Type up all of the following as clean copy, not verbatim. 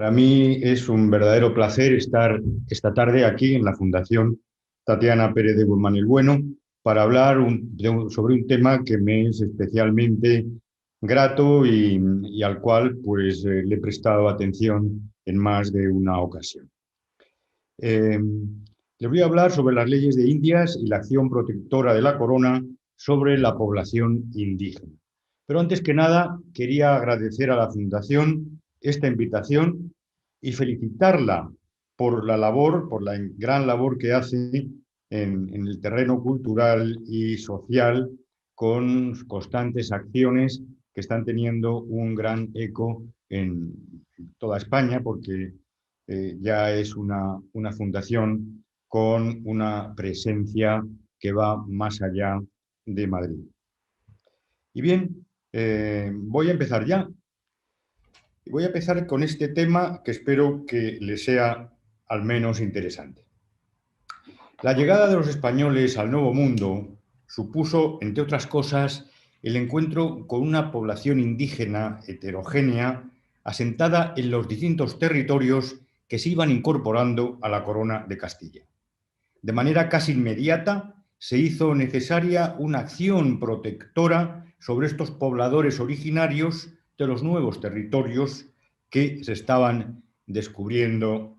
Para mí es un verdadero placer estar esta tarde aquí en la Fundación Tatiana Pérez de Guzmán el Bueno para hablar sobre un tema que me es especialmente grato y al cual le he prestado atención en más de una ocasión. Eh, Les voy a hablar sobre las leyes de Indias y la acción protectora de la corona sobre la población indígena. Pero antes que nada, quería agradecer a la Fundación esta invitación y felicitarla por la labor, por la gran labor que hace en el terreno cultural y social con constantes acciones que están teniendo un gran eco en toda España, porque ya es una fundación con una presencia que va más allá de Madrid. Y bien, voy a empezar ya. Voy a empezar con este tema que espero que les sea al menos interesante. La llegada de los españoles al Nuevo Mundo supuso, entre otras cosas, el encuentro con una población indígena heterogénea asentada en los distintos territorios que se iban incorporando a la corona de Castilla. De manera casi inmediata se hizo necesaria una acción protectora sobre estos pobladores originarios de los nuevos territorios que se estaban descubriendo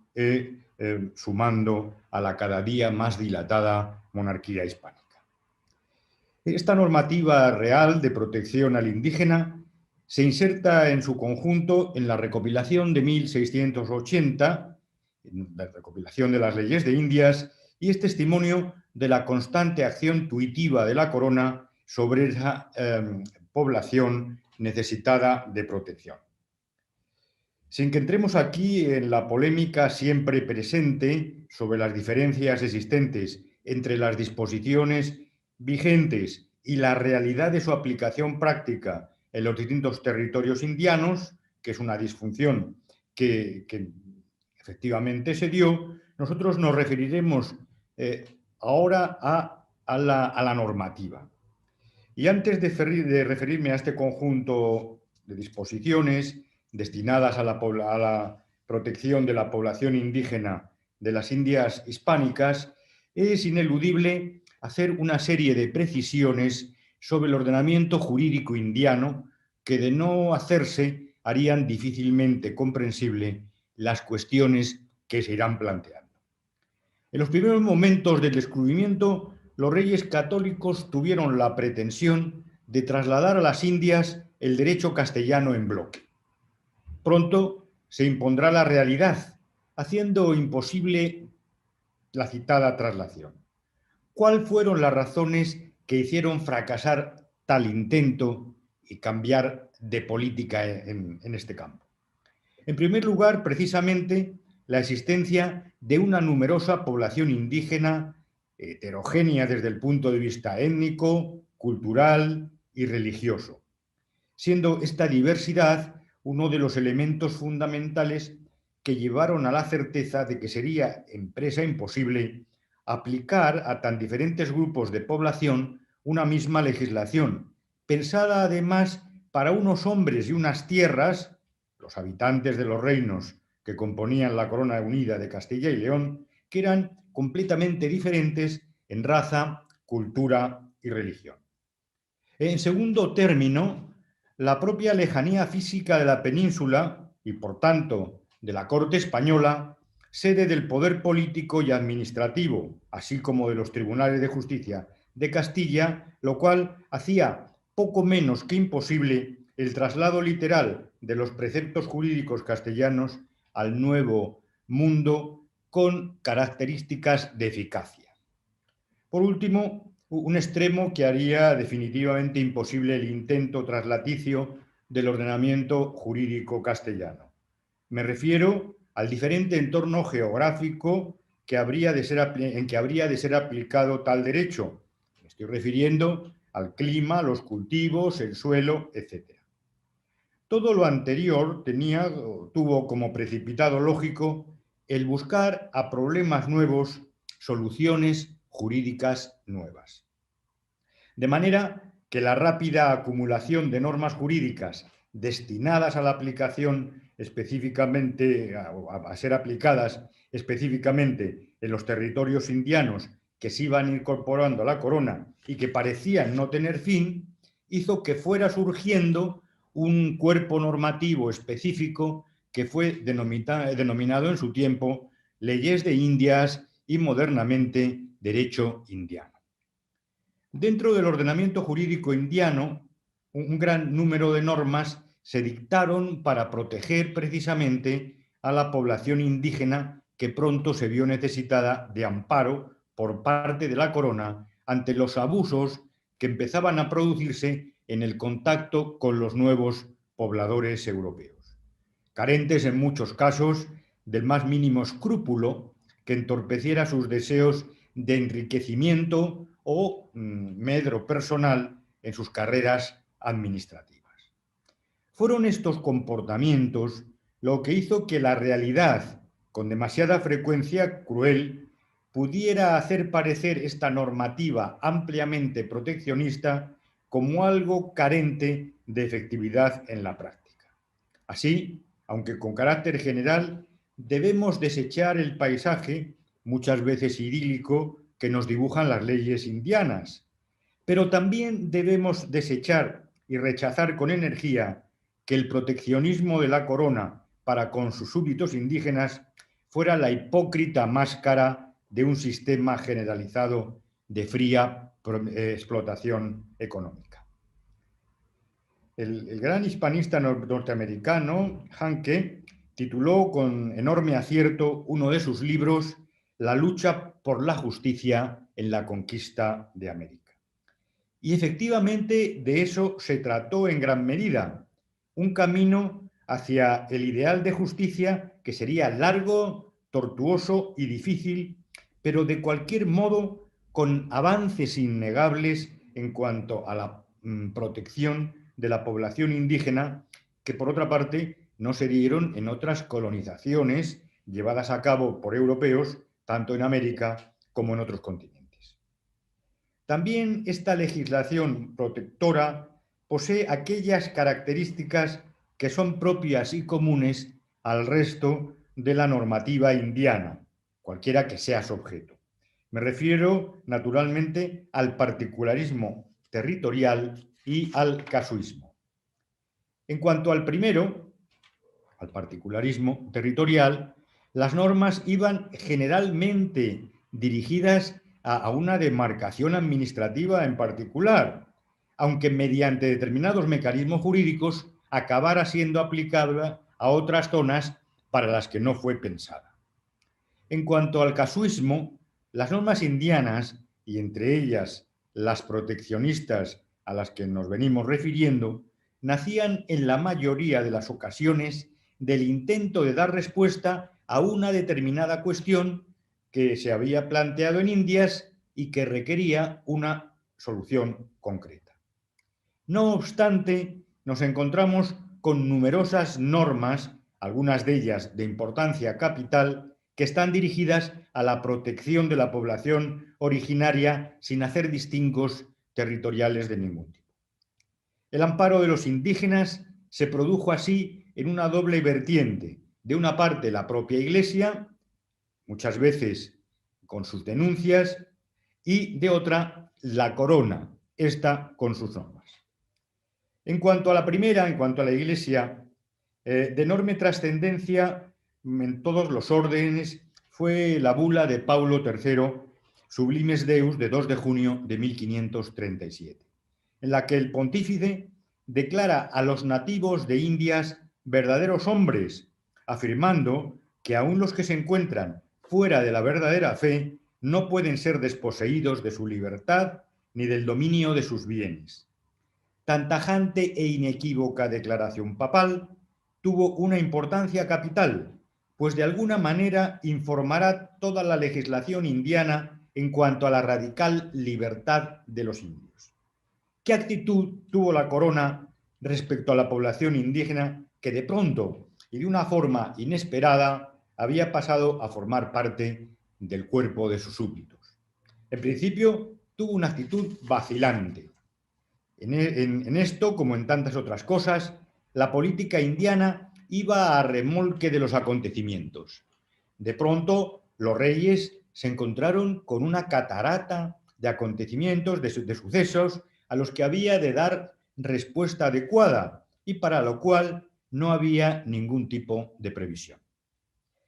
sumando a la cada día más dilatada monarquía hispánica. Esta normativa real de protección al indígena se inserta en su conjunto en la recopilación de 1680, en la recopilación de las leyes de Indias, y es testimonio de la constante acción tuitiva de la corona sobre esa población necesitada de protección. Sin que entremos aquí en la polémica siempre presente sobre las diferencias existentes entre las disposiciones vigentes y la realidad de su aplicación práctica en los distintos territorios indianos, que es una disfunción que efectivamente se dio, nosotros nos referiremos ahora a la normativa. Y antes de referirme a este conjunto de disposiciones destinadas a la protección de la población indígena de las Indias hispánicas, es ineludible hacer una serie de precisiones sobre el ordenamiento jurídico indiano que, de no hacerse, harían difícilmente comprensible las cuestiones que se irán planteando. En los primeros momentos del descubrimiento, los reyes católicos tuvieron la pretensión de trasladar a las Indias el derecho castellano en bloque. Pronto se impondrá la realidad, haciendo imposible la citada traslación. ¿Cuáles fueron las razones que hicieron fracasar tal intento y cambiar de política en este campo? En primer lugar, precisamente, la existencia de una numerosa población indígena heterogénea desde el punto de vista étnico, cultural y religioso, siendo esta diversidad uno de los elementos fundamentales que llevaron a la certeza de que sería empresa imposible aplicar a tan diferentes grupos de población una misma legislación, pensada además para unos hombres y unas tierras, los habitantes de los reinos que componían la corona unida de Castilla y León, que eran completamente diferentes en raza, cultura y religión. En segundo término, la propia lejanía física de la península y, por tanto, de la corte española, sede del poder político y administrativo, así como de los tribunales de justicia de Castilla, lo cual hacía poco menos que imposible el traslado literal de los preceptos jurídicos castellanos al Nuevo Mundo con características de eficacia. Por último, un extremo que haría definitivamente imposible el intento traslaticio del ordenamiento jurídico castellano. Me refiero al diferente entorno geográfico en que habría de ser aplicado tal derecho. Me estoy refiriendo al clima, los cultivos, el suelo, etc. Todo lo anterior tuvo como precipitado lógico el buscar a problemas nuevos soluciones jurídicas nuevas. De manera que la rápida acumulación de normas jurídicas destinadas a la aplicación específicamente, a ser aplicadas específicamente en los territorios indianos que se iban incorporando a la corona y que parecían no tener fin, hizo que fuera surgiendo un cuerpo normativo específico que fue denominado en su tiempo Leyes de Indias y modernamente Derecho Indiano. Dentro del ordenamiento jurídico indiano, un gran número de normas se dictaron para proteger precisamente a la población indígena que pronto se vio necesitada de amparo por parte de la corona ante los abusos que empezaban a producirse en el contacto con los nuevos pobladores europeos, carentes en muchos casos del más mínimo escrúpulo que entorpeciera sus deseos de enriquecimiento o medro personal en sus carreras administrativas. Fueron estos comportamientos lo que hizo que la realidad, con demasiada frecuencia cruel, pudiera hacer parecer esta normativa ampliamente proteccionista como algo carente de efectividad en la práctica. Así, aunque con carácter general, debemos desechar el paisaje, muchas veces idílico, que nos dibujan las leyes indianas, pero también debemos desechar y rechazar con energía que el proteccionismo de la corona para con sus súbditos indígenas fuera la hipócrita máscara de un sistema generalizado de fría explotación económica. El gran hispanista norteamericano, Hanke, tituló con enorme acierto uno de sus libros La lucha por la justicia en la conquista de América. Y efectivamente de eso se trató en gran medida, un camino hacia el ideal de justicia que sería largo, tortuoso y difícil, pero de cualquier modo con avances innegables en cuanto a la protección de la población indígena, que por otra parte no se dieron en otras colonizaciones llevadas a cabo por europeos, tanto en América como en otros continentes. También esta legislación protectora posee aquellas características que son propias y comunes al resto de la normativa indiana, cualquiera que sea su objeto. Me refiero, naturalmente, al particularismo territorial y al casuismo. En cuanto al primero, al particularismo territorial, las normas iban generalmente dirigidas a una demarcación administrativa en particular, aunque mediante determinados mecanismos jurídicos acabara siendo aplicable a otras zonas para las que no fue pensada. En cuanto al casuismo, las normas indianas, y entre ellas las proteccionistas a las que nos venimos refiriendo, nacían en la mayoría de las ocasiones del intento de dar respuesta a una determinada cuestión que se había planteado en Indias y que requería una solución concreta. No obstante, nos encontramos con numerosas normas, algunas de ellas de importancia capital, que están dirigidas a la protección de la población originaria sin hacer distingos territoriales de ningún tipo. El amparo de los indígenas se produjo así en una doble vertiente. De una parte, la propia Iglesia, muchas veces con sus denuncias, y de otra, la corona, esta con sus normas. En cuanto a la primera, en cuanto a la Iglesia, de enorme trascendencia en todos los órdenes fue la bula de Paulo III, Sublimes Deus, de 2 de junio de 1537, en la que el pontífice declara a los nativos de Indias verdaderos hombres, afirmando que aun los que se encuentran fuera de la verdadera fe no pueden ser desposeídos de su libertad ni del dominio de sus bienes. Tan tajante e inequívoca declaración papal tuvo una importancia capital, pues de alguna manera informará toda la legislación indiana en cuanto a la radical libertad de los indios. ¿Qué actitud tuvo la corona respecto a la población indígena que de pronto y de una forma inesperada había pasado a formar parte del cuerpo de sus súbditos? En principio, tuvo una actitud vacilante. En esto, como en tantas otras cosas, la política indiana iba a remolque de los acontecimientos. De pronto, los reyes se encontraron con una catarata de acontecimientos, de sucesos, a los que había de dar respuesta adecuada y para lo cual no había ningún tipo de previsión.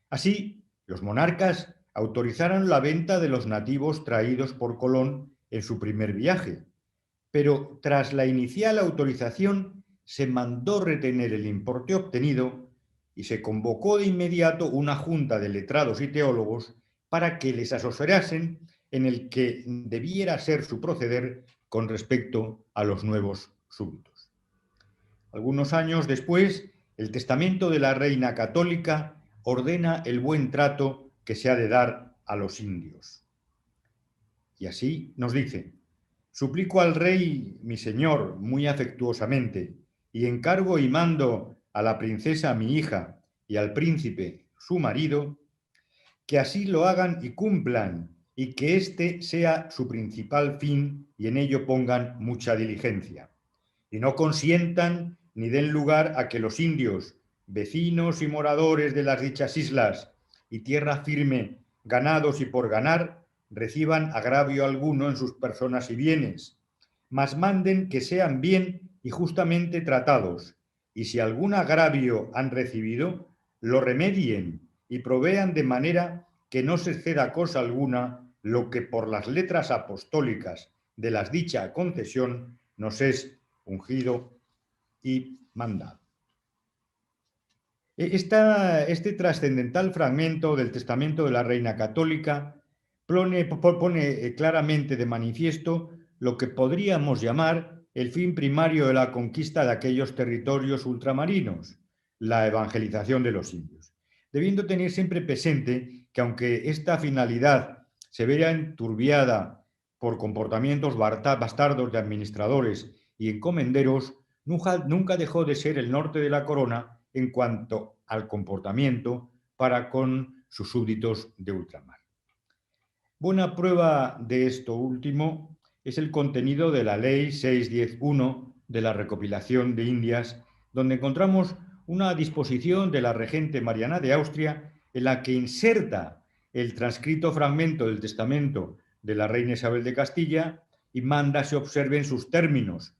Así, los monarcas autorizaron la venta de los nativos traídos por Colón en su primer viaje, pero tras la inicial autorización se mandó retener el importe obtenido y se convocó de inmediato una junta de letrados y teólogos para que les asesorasen en el que debiera ser su proceder con respecto a los nuevos súbditos. Algunos años después, el testamento de la reina católica ordena el buen trato que se ha de dar a los indios. Y así nos dice: suplico al rey, mi señor, muy afectuosamente, y encargo y mando a la princesa mi hija y al príncipe su marido, que así lo hagan y cumplan, y que este sea su principal fin y en ello pongan mucha diligencia. Y no consientan ni den lugar a que los indios, vecinos y moradores de las dichas islas y tierra firme, ganados y por ganar, reciban agravio alguno en sus personas y bienes, mas manden que sean bien y justamente tratados, y si algún agravio han recibido, lo remedien y provean de manera que no se ceda cosa alguna lo que por las letras apostólicas de las dicha concesión nos es ungido y mandado. Este trascendental fragmento del testamento de la Reina Católica pone claramente de manifiesto lo que podríamos llamar el fin primario de la conquista de aquellos territorios ultramarinos, la evangelización de los indios, debiendo tener siempre presente que aunque esta finalidad se vea enturbiada por comportamientos bastardos de administradores y encomenderos, nunca dejó de ser el norte de la corona en cuanto al comportamiento para con sus súbditos de ultramar. Buena prueba de esto último es el contenido de la Ley 610.1 de la Recopilación de Indias, donde encontramos una disposición de la regente Mariana de Austria en la que inserta el transcrito fragmento del testamento de la reina Isabel de Castilla y manda se observen sus términos,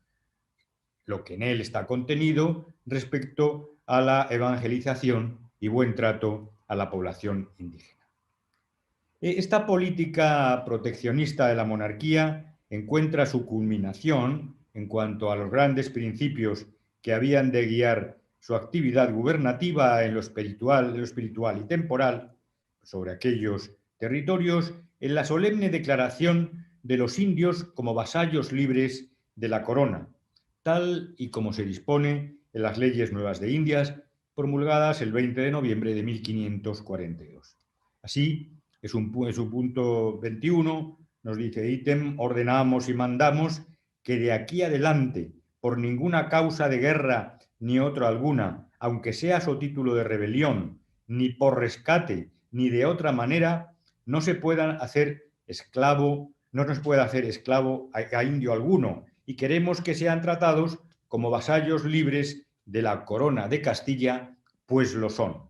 lo que en él está contenido respecto a la evangelización y buen trato a la población indígena. Esta política proteccionista de la monarquía encuentra su culminación en cuanto a los grandes principios que habían de guiar su actividad gubernativa en lo espiritual y temporal sobre aquellos territorios, en la solemne declaración de los indios como vasallos libres de la corona, tal y como se dispone en las leyes nuevas de Indias, promulgadas el 20 de noviembre de 1542. Así, en su punto 21, nos dice: ítem, ordenamos y mandamos que de aquí adelante, por ninguna causa de guerra ni otra alguna, aunque sea su título de rebelión, ni por rescate, ni de otra manera, no se puedan hacer esclavo, no nos puede hacer esclavo a indio alguno, y queremos que sean tratados como vasallos libres de la corona de Castilla, pues lo son.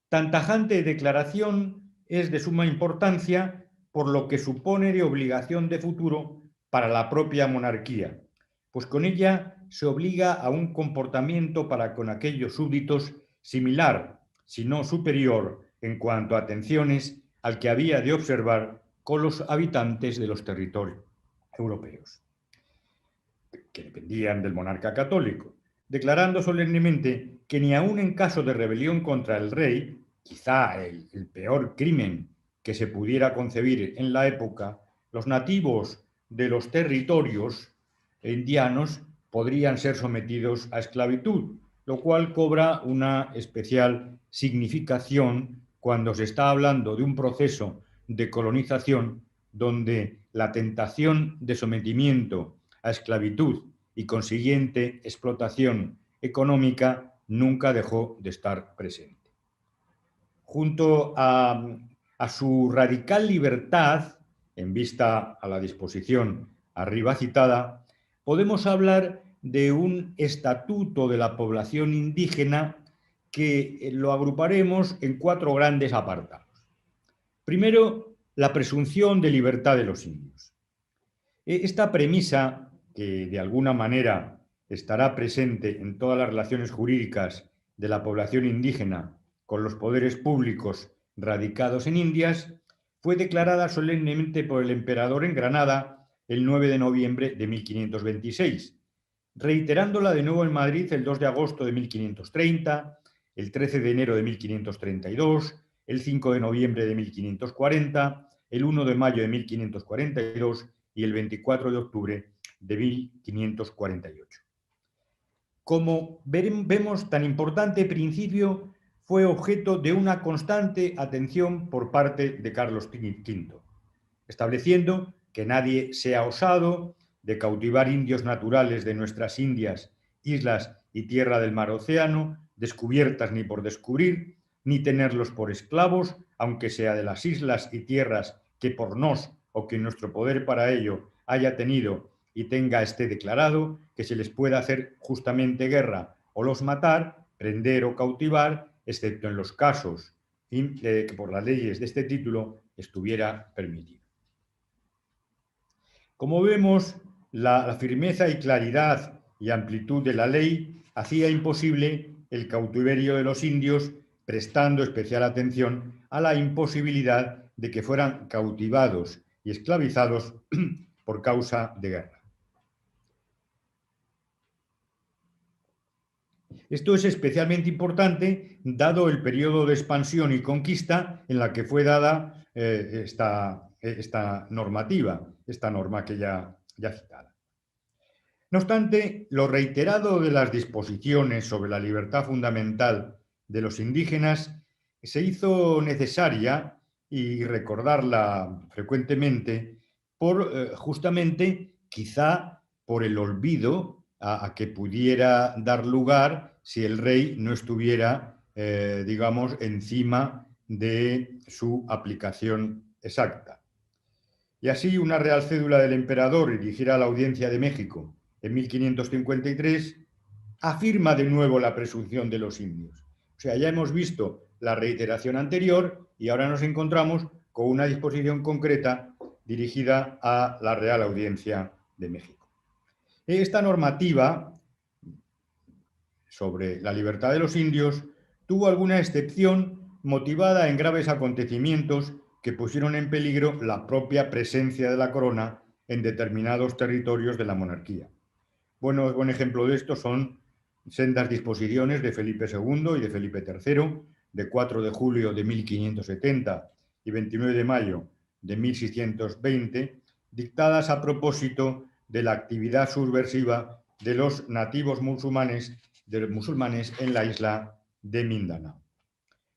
Tan tajante declaración es de suma importancia por lo que supone de obligación de futuro para la propia monarquía, pues con ella se obliga a un comportamiento para con aquellos súbditos similar, si no superior, en cuanto a atenciones al que había de observar con los habitantes de los territorios europeos, que dependían del monarca católico, declarando solemnemente que ni aun en caso de rebelión contra el rey, quizá el peor crimen que se pudiera concebir en la época, los nativos de los territorios indianos podrían ser sometidos a esclavitud, lo cual cobra una especial significación cuando se está hablando de un proceso de colonización donde la tentación de sometimiento a esclavitud y consiguiente explotación económica nunca dejó de estar presente. Junto a su radical libertad, en vista a la disposición arriba citada, podemos hablar de un estatuto de la población indígena que lo agruparemos en 4 grandes apartados. Primero, la presunción de libertad de los indios. Esta premisa, que de alguna manera estará presente en todas las relaciones jurídicas de la población indígena con los poderes públicos radicados en Indias, fue declarada solemnemente por el emperador en Granada el 9 de noviembre de 1526, reiterándola de nuevo en Madrid el 2 de agosto de 1530, el 13 de enero de 1532, el 5 de noviembre de 1540, el 1 de mayo de 1542 y el 24 de octubre de 1548. Como vemos, tan importante principio fue objeto de una constante atención por parte de Carlos V, estableciendo que nadie sea osado de cautivar indios naturales de nuestras Indias, islas y tierra del mar Océano, descubiertas ni por descubrir, ni tenerlos por esclavos, aunque sea de las islas y tierras que por nos o que nuestro poder para ello haya tenido y tenga esté declarado, que se les pueda hacer justamente guerra o los matar, prender o cautivar, excepto en los casos que por las leyes de este título estuviera permitido. Como vemos, la firmeza y claridad y amplitud de la ley hacía imposible el cautiverio de los indios, prestando especial atención a la imposibilidad de que fueran cautivados y esclavizados por causa de guerra. Esto es especialmente importante dado el periodo de expansión y conquista en la que fue dada esta normativa, esta norma que ya citada. No obstante, lo reiterado de las disposiciones sobre la libertad fundamental de los indígenas se hizo necesaria, y recordarla frecuentemente, por justamente quizá por el olvido a que pudiera dar lugar si el rey no estuviera, digamos, encima de su aplicación exacta. Y así una real cédula del emperador dirigida a la Audiencia de México en 1553 afirma de nuevo la presunción de los indios. O sea, ya hemos visto la reiteración anterior y ahora nos encontramos con una disposición concreta dirigida a la Real Audiencia de México. Esta normativa sobre la libertad de los indios tuvo alguna excepción motivada en graves acontecimientos que pusieron en peligro la propia presencia de la corona en determinados territorios de la monarquía. Buen ejemplo de esto son sendas disposiciones de Felipe II y de Felipe III, de 4 de julio de 1570 y 29 de mayo de 1620, dictadas a propósito de la actividad subversiva de los nativos musulmanes en la isla de Mindanao.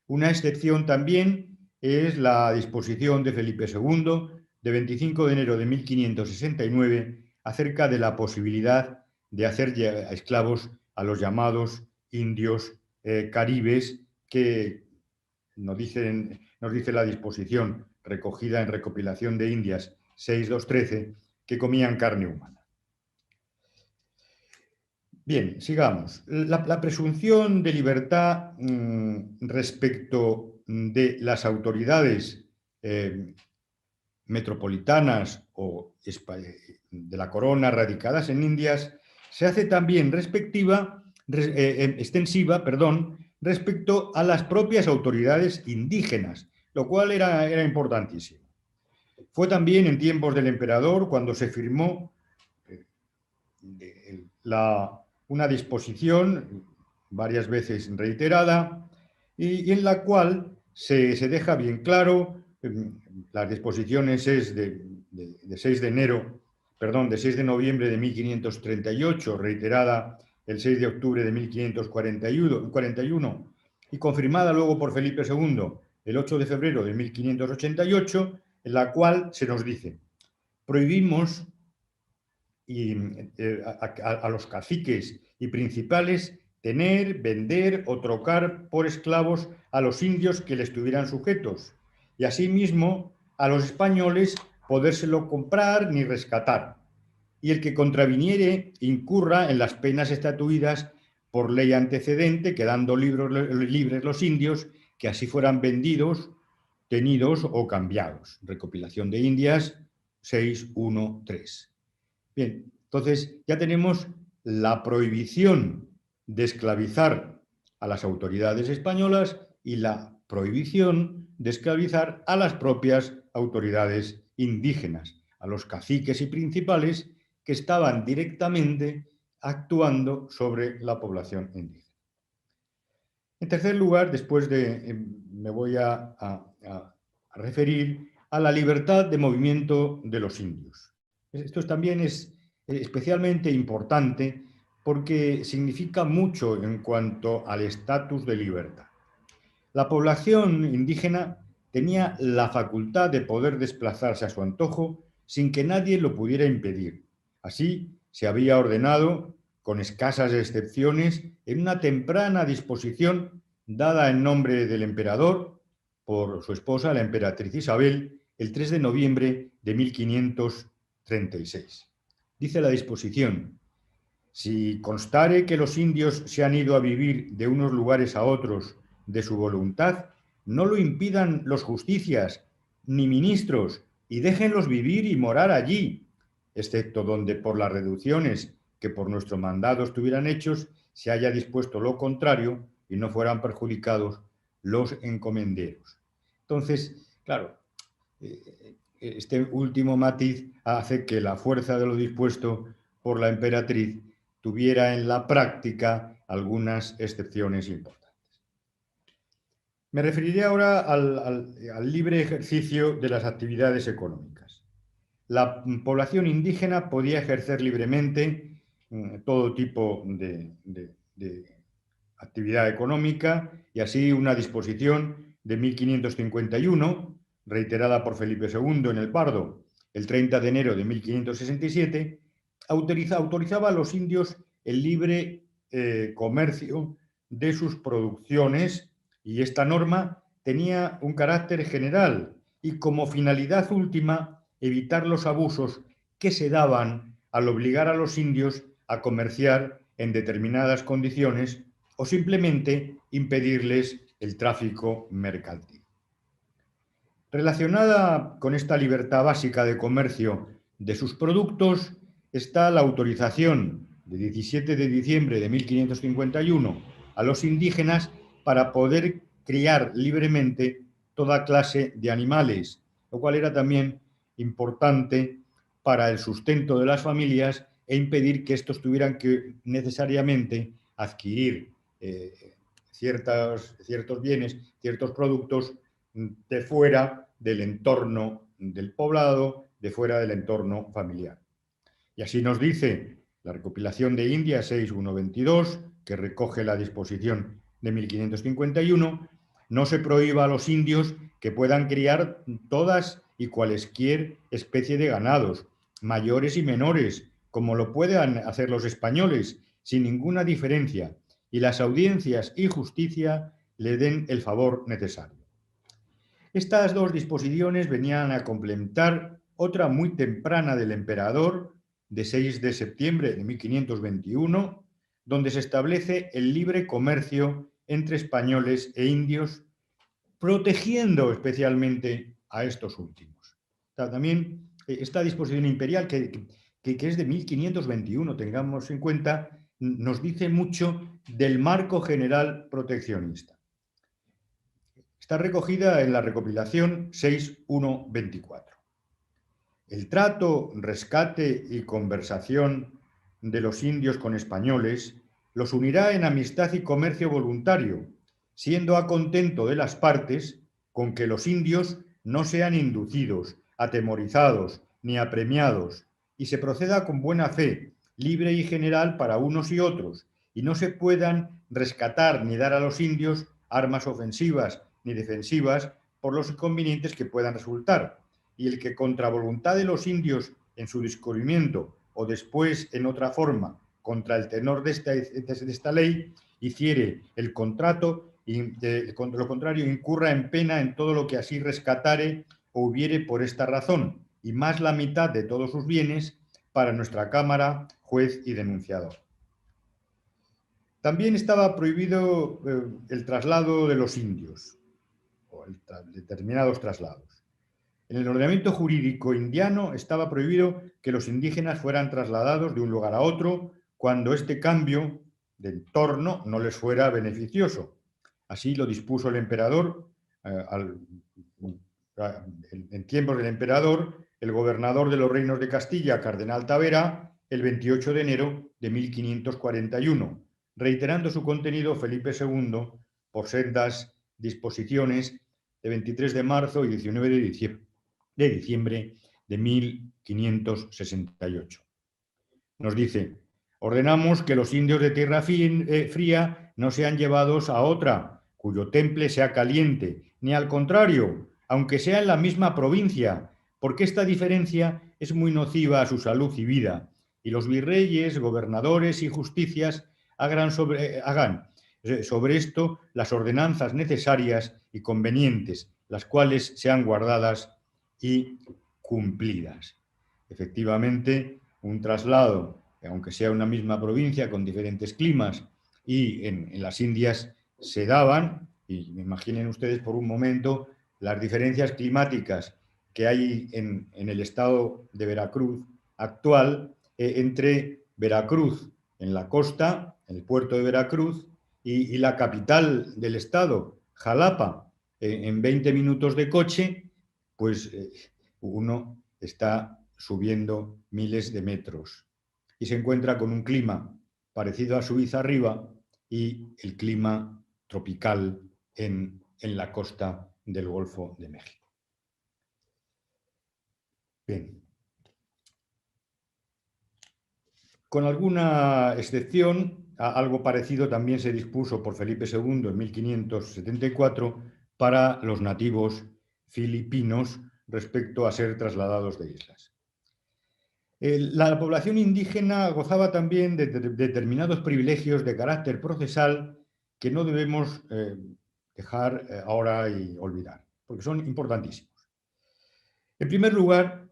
Una excepción también es la disposición de Felipe II de 25 de enero de 1569 acerca de la posibilidad de hacer esclavos a los llamados indios caribes, que nos dice la disposición recogida en Recopilación de Indias 6.2.13, que comían carne humana. Bien, sigamos. La presunción de libertad respecto de las autoridades metropolitanas o de la corona radicadas en Indias se hace también extensiva, respecto a las propias autoridades indígenas, lo cual era importantísimo. Fue también en tiempos del emperador cuando se firmó una disposición, varias veces reiterada, y en la cual se deja bien claro, las disposiciones es de 6 de noviembre de 1538, reiterada el 6 de octubre de 1541 y confirmada luego por Felipe II el 8 de febrero de 1588, en la cual se nos dice: prohibimos a los caciques y principales tener, vender o trocar por esclavos a los indios que les estuvieran sujetos, y asimismo a los españoles podérselo comprar ni rescatar, y el que contraviniere incurra en las penas estatuidas por ley antecedente, quedando libres los indios que así fueran vendidos, tenidos o cambiados. Recopilación de Indias 613. Bien, entonces ya tenemos la prohibición de esclavizar a las autoridades españolas y la prohibición de esclavizar a las propias autoridades indígenas, a los caciques y principales que estaban directamente actuando sobre la población indígena. En tercer lugar, me voy a referir a la libertad de movimiento de los indios. Esto también es especialmente importante porque significa mucho en cuanto al estatus de libertad. La población indígena tenía la facultad de poder desplazarse a su antojo sin que nadie lo pudiera impedir. Así se había ordenado, con escasas excepciones, en una temprana disposición dada en nombre del emperador por su esposa, la emperatriz Isabel, el 3 de noviembre de 1536. Dice la disposición: si constare que los indios se han ido a vivir de unos lugares a otros de su voluntad, no lo impidan los justicias ni ministros y déjenlos vivir y morar allí, excepto donde por las reducciones que por nuestro mandado estuvieran hechos se haya dispuesto lo contrario y no fueran perjudicados los encomenderos. Entonces, claro, este último matiz hace que la fuerza de lo dispuesto por la emperatriz tuviera en la práctica algunas excepciones importantes. Me referiré ahora al libre ejercicio de las actividades económicas. La población indígena podía ejercer libremente todo tipo de actividad económica, y así una disposición de 1551, reiterada por Felipe II en el Pardo el 30 de enero de 1567, autorizaba a los indios el libre comercio de sus producciones, y esta norma tenía un carácter general y como finalidad última evitar los abusos que se daban al obligar a los indios a comerciar en determinadas condiciones o simplemente impedirles el tráfico mercantil. Relacionada con esta libertad básica de comercio de sus productos está la autorización de 17 de diciembre de 1551 a los indígenas para poder criar libremente toda clase de animales, lo cual era también importante para el sustento de las familias e impedir que estos tuvieran que necesariamente adquirir ciertos bienes, ciertos productos de fuera del entorno del poblado, de fuera del entorno familiar. Y así nos dice la recopilación de Indias 6.1.22, que recoge la disposición de 1551, no se prohíba a los indios que puedan criar todas y cualesquier especie de ganados, mayores y menores, como lo puedan hacer los españoles, sin ninguna diferencia, y las audiencias y justicia le den el favor necesario. Estas dos disposiciones venían a complementar otra muy temprana del emperador, de 6 de septiembre de 1521, donde se establece el libre comercio entre españoles e indios, protegiendo especialmente a estos últimos. También esta disposición imperial, que es de 1521, tengamos en cuenta, nos dice mucho del marco general proteccionista. Está recogida en la recopilación 6.1.24. El trato, rescate y conversación de los indios con españoles los unirá en amistad y comercio voluntario, siendo a contento de las partes con que los indios no sean inducidos, atemorizados ni apremiados, y se proceda con buena fe, libre y general para unos y otros, y no se puedan rescatar ni dar a los indios armas ofensivas ni defensivas por los inconvenientes que puedan resultar, y el que contra voluntad de los indios en su descubrimiento o después en otra forma contra el tenor de esta ley hiciere el contrato y contra lo contrario incurra en pena en todo lo que así rescatare o hubiere por esta razón, y más la mitad de todos sus bienes, para nuestra Cámara, juez y denunciador. También estaba prohibido el traslado de los indios, o determinados traslados. En el ordenamiento jurídico indiano estaba prohibido que los indígenas fueran trasladados de un lugar a otro cuando este cambio de entorno no les fuera beneficioso. Así lo dispuso el emperador en tiempos del emperador, el gobernador de los reinos de Castilla, Cardenal Tavera, el 28 de enero de 1541, reiterando su contenido Felipe II por sendas disposiciones de 23 de marzo y 19 de diciembre de 1568. Nos dice: ordenamos que los indios de tierra fría no sean llevados a otra, cuyo temple sea caliente, ni al contrario, aunque sea en la misma provincia, porque esta diferencia es muy nociva a su salud y vida, y los virreyes, gobernadores y justicias hagan sobre esto las ordenanzas necesarias y convenientes, las cuales sean guardadas y cumplidas. Efectivamente, un traslado, aunque sea una misma provincia con diferentes climas, y en las Indias se daban, y imaginen ustedes por un momento las diferencias climáticas que hay en el estado de Veracruz actual, entre Veracruz en la costa, en el puerto de Veracruz, y la capital del estado, Jalapa, en 20 minutos de coche, pues uno está subiendo miles de metros y se encuentra con un clima parecido a Suiza arriba y el clima tropical en la costa del Golfo de México. Bien. Con alguna excepción, algo parecido también se dispuso por Felipe II en 1574 para los nativos filipinos respecto a ser trasladados de islas. La población indígena gozaba también de determinados privilegios de carácter procesal que no debemos dejar ahora y olvidar, porque son importantísimos. En primer lugar,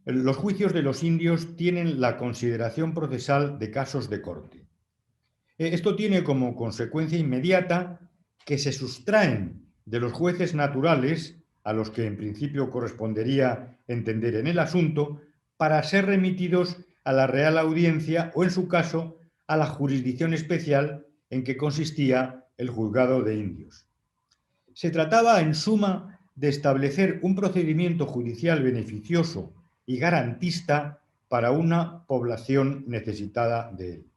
los juicios de los indios tienen la consideración procesal de casos de corte. Esto tiene como consecuencia inmediata que se sustraen de los jueces naturales, a los que en principio correspondería entender en el asunto, para ser remitidos a la Real Audiencia o, en su caso, a la jurisdicción especial en que consistía el juzgado de indios. Se trataba, en suma, de establecer un procedimiento judicial beneficioso y garantista para una población necesitada de él.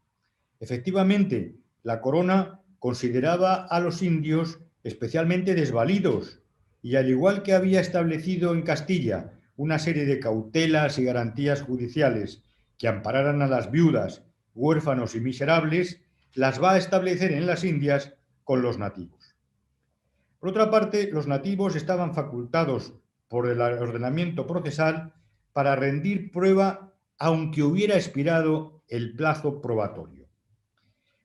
Efectivamente, la corona consideraba a los indios especialmente desvalidos y, al igual que había establecido en Castilla una serie de cautelas y garantías judiciales que ampararan a las viudas, huérfanos y miserables, las va a establecer en las Indias con los nativos. Por otra parte, los nativos estaban facultados por el ordenamiento procesal para rendir prueba aunque hubiera expirado el plazo probatorio.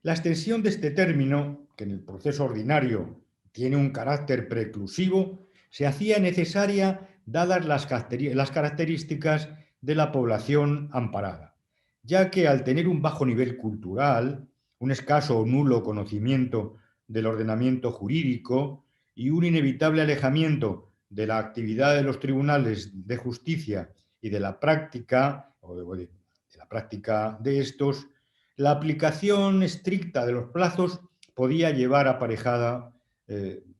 La extensión de este término, que en el proceso ordinario tiene un carácter preclusivo, se hacía necesaria dadas las características de la población amparada, ya que al tener un bajo nivel cultural, un escaso o nulo conocimiento del ordenamiento jurídico y un inevitable alejamiento de la actividad de los tribunales de justicia y de la práctica, de estos, la aplicación estricta de los plazos podía llevar aparejada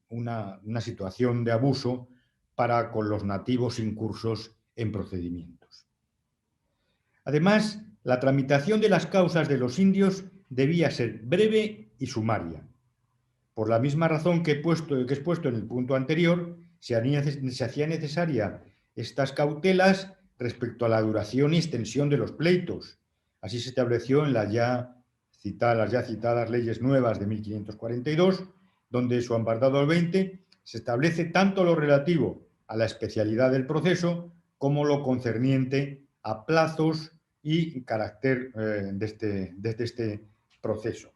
una situación de abuso para con los nativos incursos en procedimientos. Además, la tramitación de las causas de los indios debía ser breve y sumaria. Por la misma razón que he expuesto en el punto anterior, se hacía necesaria estas cautelas respecto a la duración y extensión de los pleitos. Así se estableció en las ya citadas leyes nuevas de 1542, donde su apartado 20 se establece tanto lo relativo a la especialidad del proceso como lo concerniente a plazos y carácter de este proceso.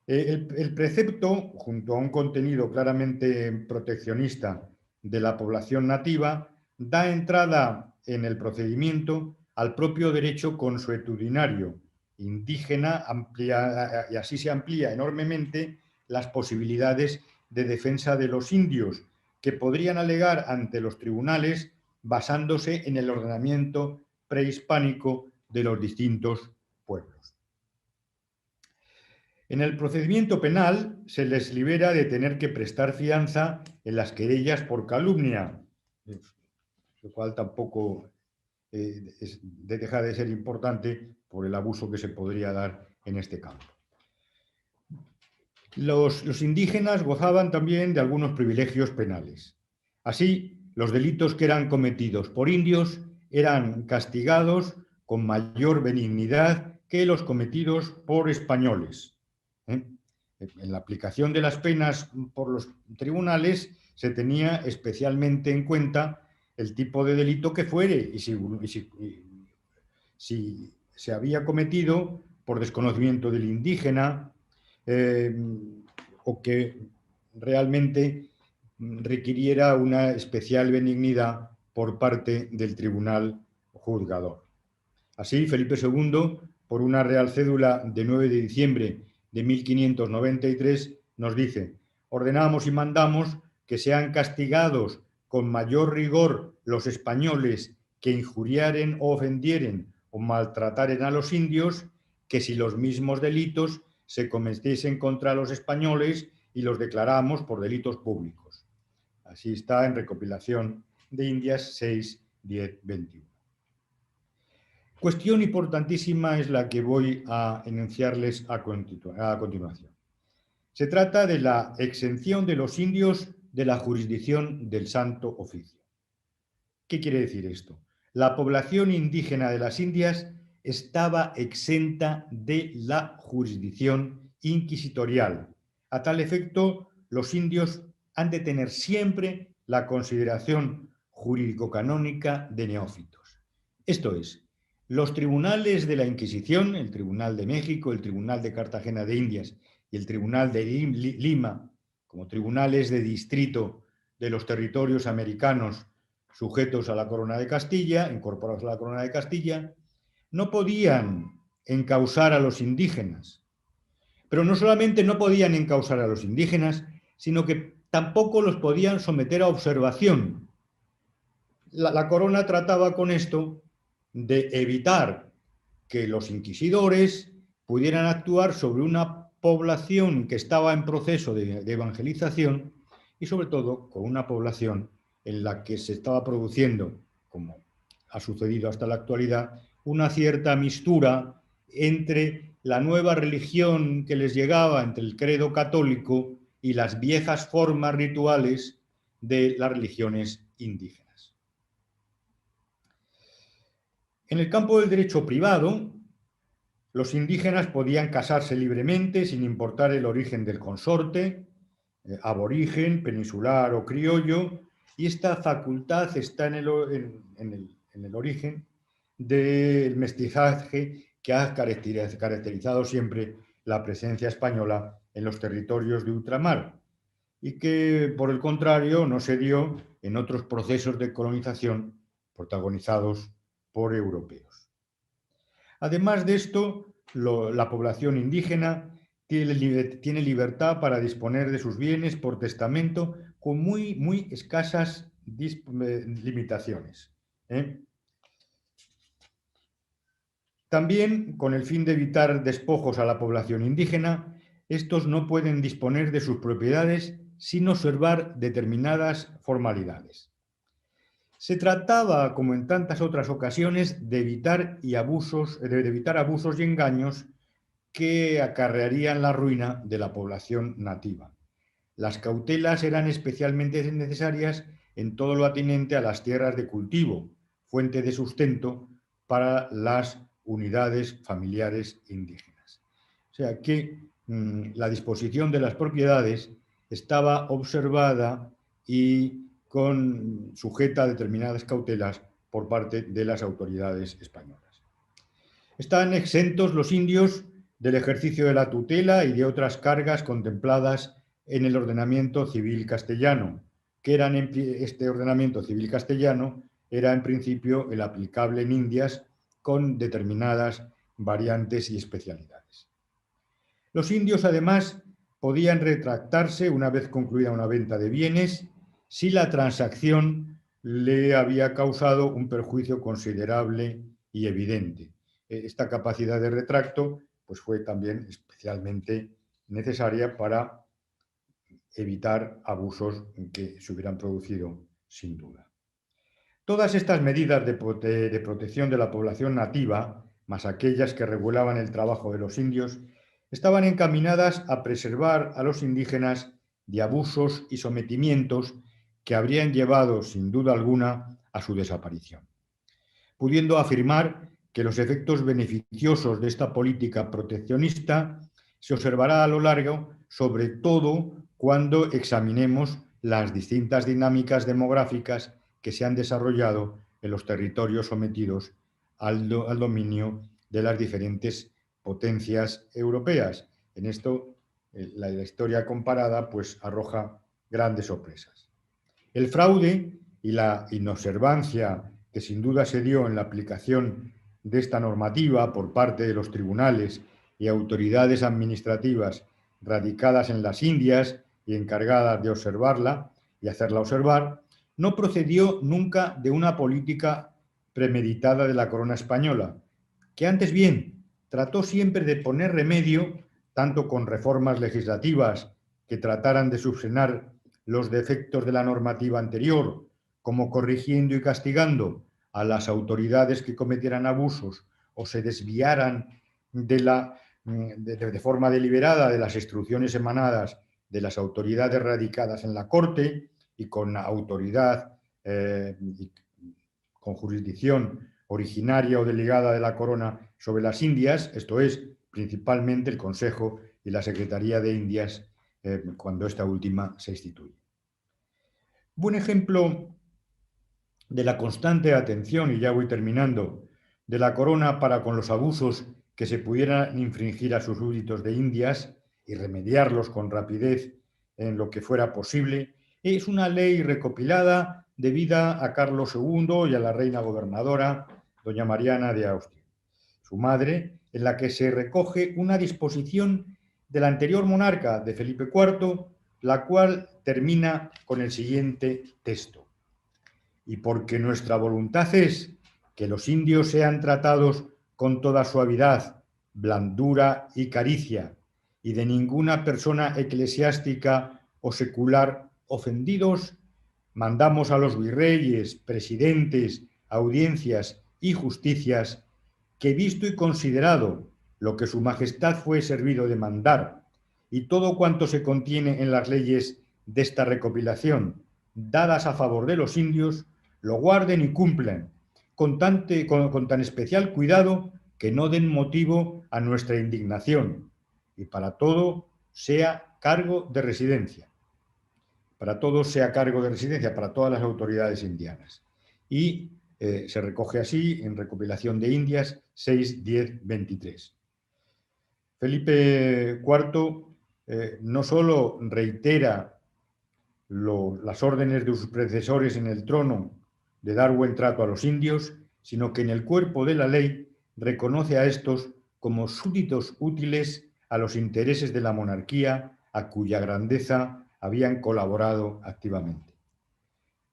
El precepto, junto a un contenido claramente proteccionista de la población nativa, da entrada en el procedimiento al propio derecho consuetudinario indígena, y así se amplía enormemente las posibilidades de defensa de los indios, que podrían alegar ante los tribunales basándose en el ordenamiento prehispánico de los distintos pueblos. En el procedimiento penal se les libera de tener que prestar fianza en las querellas por calumnia, lo cual tampoco deja de ser importante por el abuso que se podría dar en este campo. Los indígenas gozaban también de algunos privilegios penales. Así, los delitos que eran cometidos por indios eran castigados con mayor benignidad que los cometidos por españoles. En la aplicación de las penas por los tribunales se tenía especialmente en cuenta el tipo de delito que fuere y si se había cometido por desconocimiento del indígena, o que realmente requiriera una especial benignidad por parte del tribunal juzgador. Así, Felipe II, por una real cédula de 9 de diciembre de 1593, nos dice: ordenamos y mandamos que sean castigados con mayor rigor los españoles que injuriaren o ofendieren o maltrataren a los indios, que si los mismos delitos se cometiesen contra los españoles y los declaramos por delitos públicos. Así está en Recopilación de Indias 6, 10, 21. Cuestión importantísima es la que voy a enunciarles a continuación. Se trata de la exención de los indios de la jurisdicción del Santo Oficio. ¿Qué quiere decir esto? La población indígena de las Indias estaba exenta de la jurisdicción inquisitorial. A tal efecto, los indios han de tener siempre la consideración jurídico-canónica de neófitos. Esto es, los tribunales de la Inquisición, el Tribunal de México, el Tribunal de Cartagena de Indias y el Tribunal de Lima, como tribunales de distrito de los territorios americanos sujetos a la Corona de Castilla, incorporados a la Corona de Castilla, no podían encausar a los indígenas. Pero no solamente no podían encausar a los indígenas, sino que tampoco los podían someter a observación. La Corona trataba con esto de evitar que los inquisidores pudieran actuar sobre una población que estaba en proceso de evangelización y sobre todo con una población en la que se estaba produciendo, como ha sucedido hasta la actualidad, una cierta mistura entre la nueva religión que les llegaba, entre el credo católico y las viejas formas rituales de las religiones indígenas. En el campo del derecho privado, los indígenas podían casarse libremente sin importar el origen del consorte, aborigen, peninsular o criollo, y esta facultad está en el origen del mestizaje que ha caracterizado siempre la presencia española en los territorios de ultramar y que, por el contrario, no se dio en otros procesos de colonización protagonizados por europeos. Además de esto, la población indígena tiene libertad para disponer de sus bienes por testamento con muy escasas limitaciones. También, con el fin de evitar despojos a la población indígena, estos no pueden disponer de sus propiedades sin observar determinadas formalidades. Se trataba, como en tantas otras ocasiones, de evitar abusos y engaños que acarrearían la ruina de la población nativa. Las cautelas eran especialmente necesarias en todo lo atinente a las tierras de cultivo, fuente de sustento para las unidades familiares indígenas. O sea que la disposición de las propiedades estaba observada y sujeta a determinadas cautelas por parte de las autoridades españolas. Están exentos los indios del ejercicio de la tutela y de otras cargas contempladas en el ordenamiento civil castellano, este ordenamiento civil castellano era en principio el aplicable en Indias con determinadas variantes y especialidades. Los indios, además, podían retractarse una vez concluida una venta de bienes si la transacción le había causado un perjuicio considerable y evidente. Esta capacidad de retracto pues, fue también especialmente necesaria para evitar abusos que se hubieran producido sin duda. Todas estas medidas de protección de la población nativa, más aquellas que regulaban el trabajo de los indios, estaban encaminadas a preservar a los indígenas de abusos y sometimientos que habrían llevado, sin duda alguna, a su desaparición, pudiendo afirmar que los efectos beneficiosos de esta política proteccionista se observará a lo largo, sobre todo cuando examinemos las distintas dinámicas demográficas que se han desarrollado en los territorios sometidos al dominio de las diferentes potencias europeas. En esto, la historia comparada pues, arroja grandes sorpresas. El fraude y la inobservancia que sin duda se dio en la aplicación de esta normativa por parte de los tribunales y autoridades administrativas radicadas en las Indias y encargadas de observarla y hacerla observar, no procedió nunca de una política premeditada de la corona española, que antes bien trató siempre de poner remedio, tanto con reformas legislativas que trataran de subsanar los defectos de la normativa anterior, como corrigiendo y castigando a las autoridades que cometieran abusos o se desviaran de forma deliberada de las instrucciones emanadas de las autoridades radicadas en la Corte y con autoridad con jurisdicción originaria o delegada de la corona sobre las Indias, esto es, principalmente el Consejo y la Secretaría de Indias cuando esta última se instituye. Buen ejemplo de la constante atención, y ya voy terminando, de la corona para con los abusos que se pudieran infringir a sus súbditos de Indias y remediarlos con rapidez en lo que fuera posible, es una ley recopilada debida a Carlos II y a la reina gobernadora, doña Mariana de Austria, su madre, en la que se recoge una disposición del anterior monarca de Felipe IV, la cual termina con el siguiente texto. Y porque nuestra voluntad es que los indios sean tratados con toda suavidad, blandura y caricia, y de ninguna persona eclesiástica o secular ofendidos, mandamos a los virreyes, presidentes, audiencias y justicias que, visto y considerado lo que su majestad fue servido de mandar y todo cuanto se contiene en las leyes de esta recopilación dadas a favor de los indios, lo guarden y cumplan con tan especial cuidado que no den motivo a nuestra indignación y para todo sea cargo de residencia. Para todos sea cargo de residencia, para todas las autoridades indianas. Y se recoge así en Recopilación de Indias 6-10-23. Felipe IV no solo reitera las órdenes de sus predecesores en el trono de dar buen trato a los indios, sino que en el cuerpo de la ley reconoce a estos como súbditos útiles a los intereses de la monarquía, a cuya grandeza habían colaborado activamente.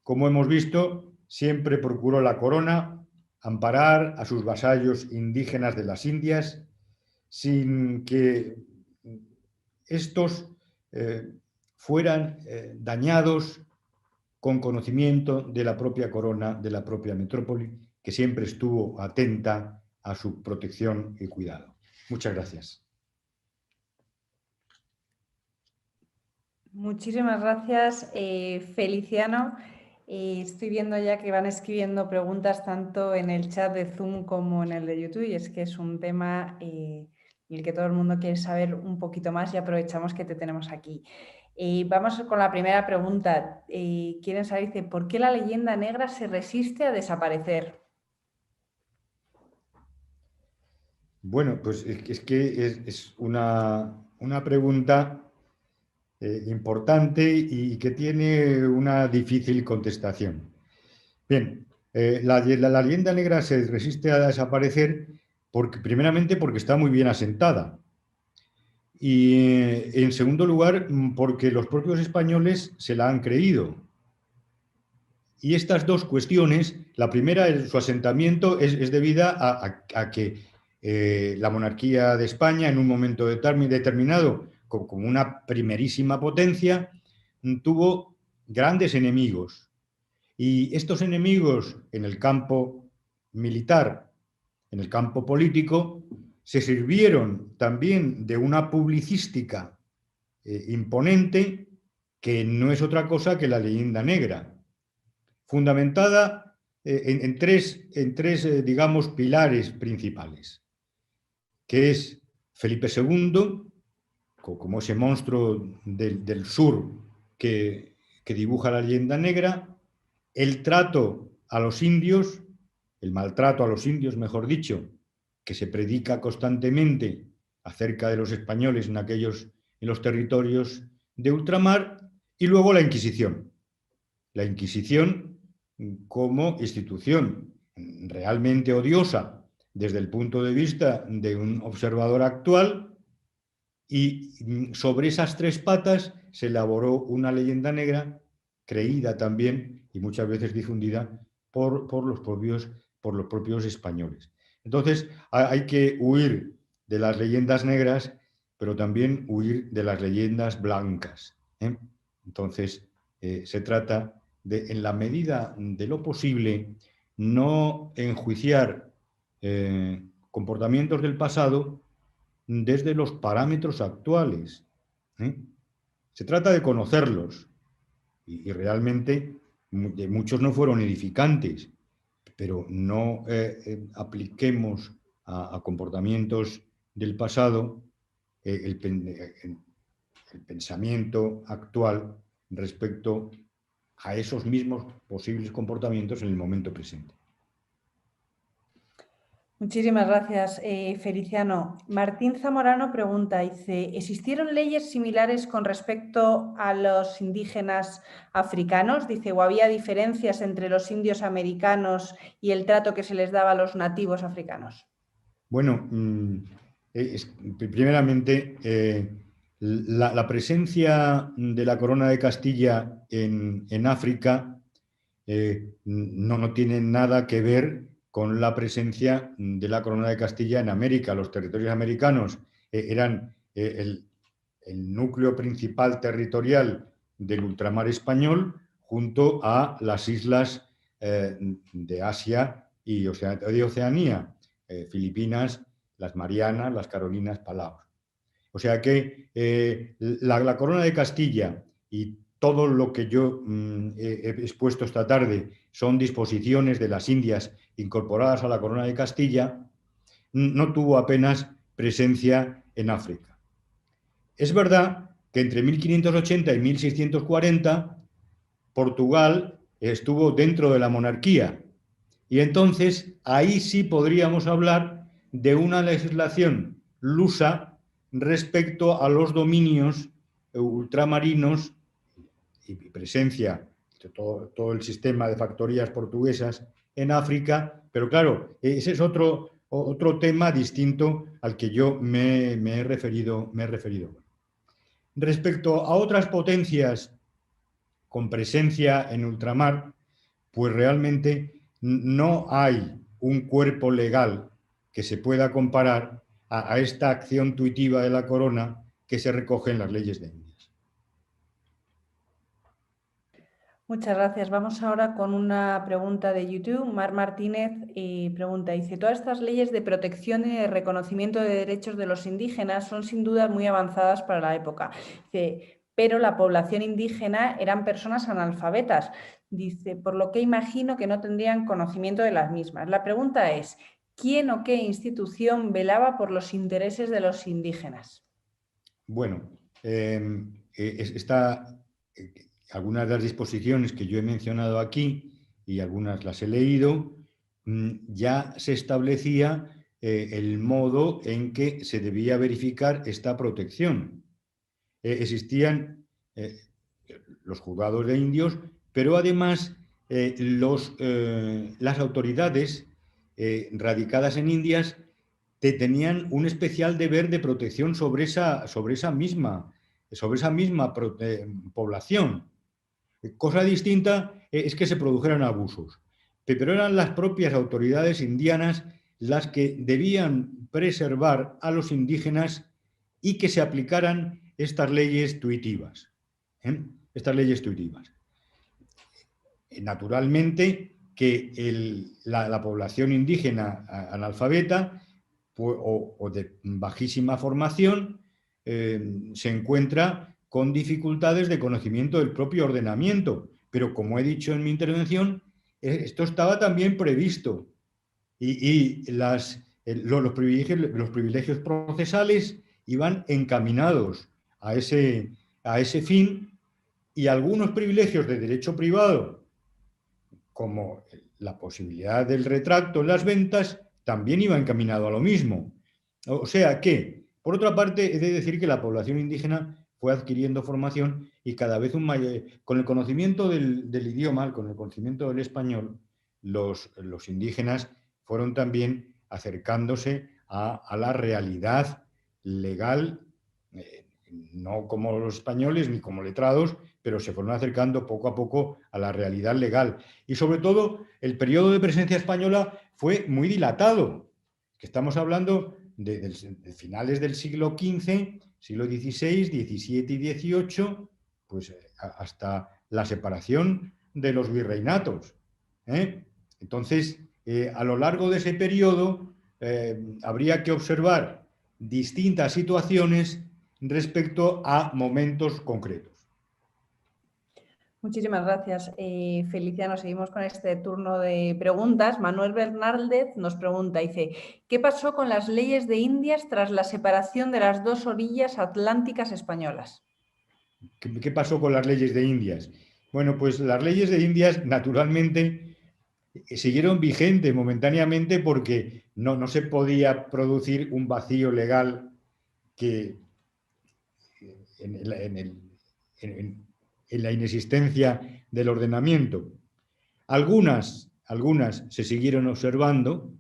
Como hemos visto, siempre procuró la corona amparar a sus vasallos indígenas de las Indias sin que estos fueran dañados con conocimiento de la propia corona, de la propia metrópoli, que siempre estuvo atenta a su protección y cuidado. Muchas gracias. Muchísimas gracias, Feliciano. Estoy viendo ya que van escribiendo preguntas tanto en el chat de Zoom como en el de YouTube, y es que es un tema en el que todo el mundo quiere saber un poquito más y aprovechamos que te tenemos aquí. Vamos con la primera pregunta. Quieren saber, dice, ¿por qué la leyenda negra se resiste a desaparecer? Bueno, pues es que es una pregunta importante y que tiene una difícil contestación. Bien, La leyenda negra se resiste a desaparecer primeramente porque está muy bien asentada y en segundo lugar porque los propios españoles se la han creído. Y estas dos cuestiones, la primera, su asentamiento, es debida a que la monarquía de España, en un momento determinado, como una primerísima potencia, tuvo grandes enemigos. Y estos enemigos en el campo militar, en el campo político, se sirvieron también de una publicística imponente que no es otra cosa que la leyenda negra, fundamentada en tres, digamos, pilares principales, que es Felipe II, como ese monstruo del sur que dibuja la leyenda negra, el trato a los indios, el maltrato a los indios, mejor dicho, que se predica constantemente acerca de los españoles en los territorios de ultramar, y luego la Inquisición. La Inquisición como institución realmente odiosa desde el punto de vista de un observador actual, y sobre esas tres patas se elaboró una leyenda negra creída también y muchas veces difundida por los propios españoles. Entonces hay que huir de las leyendas negras, pero también huir de las leyendas blancas, ¿eh? Entonces se trata de, en la medida de lo posible, no enjuiciar comportamientos del pasado desde los parámetros actuales, ¿eh? Se trata de conocerlos y realmente muchos no fueron edificantes, pero no apliquemos a comportamientos del pasado el pensamiento actual respecto a esos mismos posibles comportamientos en el momento presente. Muchísimas gracias, Feliciano. Martín Zamorano pregunta, dice, ¿existieron leyes similares con respecto a los indígenas africanos? Dice, ¿o había diferencias entre los indios americanos y el trato que se les daba a los nativos africanos? Bueno, primeramente, la presencia de la corona de Castilla en África no tiene nada que ver con la presencia de la corona de Castilla en América. Los territorios americanos eran el núcleo principal territorial del ultramar español, junto a las islas de Asia y de Oceanía, Filipinas, las Marianas, las Carolinas, Palaos. O sea que la corona de Castilla y todo lo que yo he expuesto esta tarde son disposiciones de las Indias incorporadas a la corona de Castilla, no tuvo apenas presencia en África. Es verdad que entre 1580 y 1640 Portugal estuvo dentro de la monarquía, y entonces ahí sí podríamos hablar de una legislación lusa respecto a los dominios ultramarinos y presencia de todo el sistema de factorías portuguesas en África, pero claro, ese es otro tema distinto al que yo me he referido. Respecto a otras potencias con presencia en ultramar, pues realmente no hay un cuerpo legal que se pueda comparar a esta acción tuitiva de la corona que se recoge en las leyes de Indias. Muchas gracias. Vamos ahora con una pregunta de YouTube. Mar Martínez pregunta, dice, todas estas leyes de protección y de reconocimiento de derechos de los indígenas son sin duda muy avanzadas para la época. Dice, pero la población indígena eran personas analfabetas. Dice, por lo que imagino que no tendrían conocimiento de las mismas. La pregunta es, ¿quién o qué institución velaba por los intereses de los indígenas? Bueno, algunas de las disposiciones que yo he mencionado aquí, y algunas las he leído, ya se establecía el modo en que se debía verificar esta protección. Existían los juzgados de indios, pero además las autoridades radicadas en Indias tenían un especial deber de protección sobre esa misma población. Cosa distinta es que se produjeran abusos, pero eran las propias autoridades indianas las que debían preservar a los indígenas y que se aplicaran estas leyes tuitivas. Estas leyes tuitivas. Naturalmente que la población indígena analfabeta o de bajísima formación se encuentra con dificultades de conocimiento del propio ordenamiento. Pero como he dicho en mi intervención, esto estaba también previsto y los privilegios procesales iban encaminados a ese fin, y algunos privilegios de derecho privado, como la posibilidad del retracto en las ventas, también iba encaminado a lo mismo. O sea que, por otra parte, he de decir que la población indígena fue adquiriendo formación y cada vez con el conocimiento del idioma, con el conocimiento del español, los indígenas fueron también acercándose a la realidad legal, no como los españoles ni como letrados, pero se fueron acercando poco a poco a la realidad legal. Y sobre todo, el periodo de presencia española fue muy dilatado, que estamos hablando de finales del siglo XV, siglo XVI, XVII y XVIII, pues hasta la separación de los virreinatos. Entonces, a lo largo de ese periodo, habría que observar distintas situaciones respecto a momentos concretos. Muchísimas gracias, Feliciano. Seguimos con este turno de preguntas. Manuel Bernaldez nos pregunta, dice, ¿qué pasó con las leyes de Indias tras la separación de las dos orillas atlánticas españolas? ¿Qué pasó con las leyes de Indias? Bueno, pues las leyes de Indias, naturalmente, siguieron vigentes momentáneamente porque no se podía producir un vacío legal que en la inexistencia del ordenamiento. Algunas se siguieron observando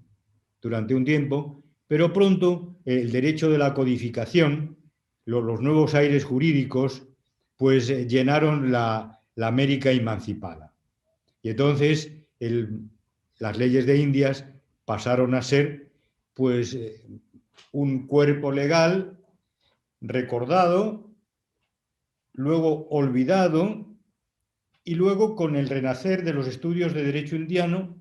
durante un tiempo, pero pronto el derecho de la codificación, los nuevos aires jurídicos, pues llenaron la América emancipada. Y entonces las leyes de Indias pasaron a ser pues un cuerpo legal recordado, luego olvidado, y luego con el renacer de los estudios de derecho indiano,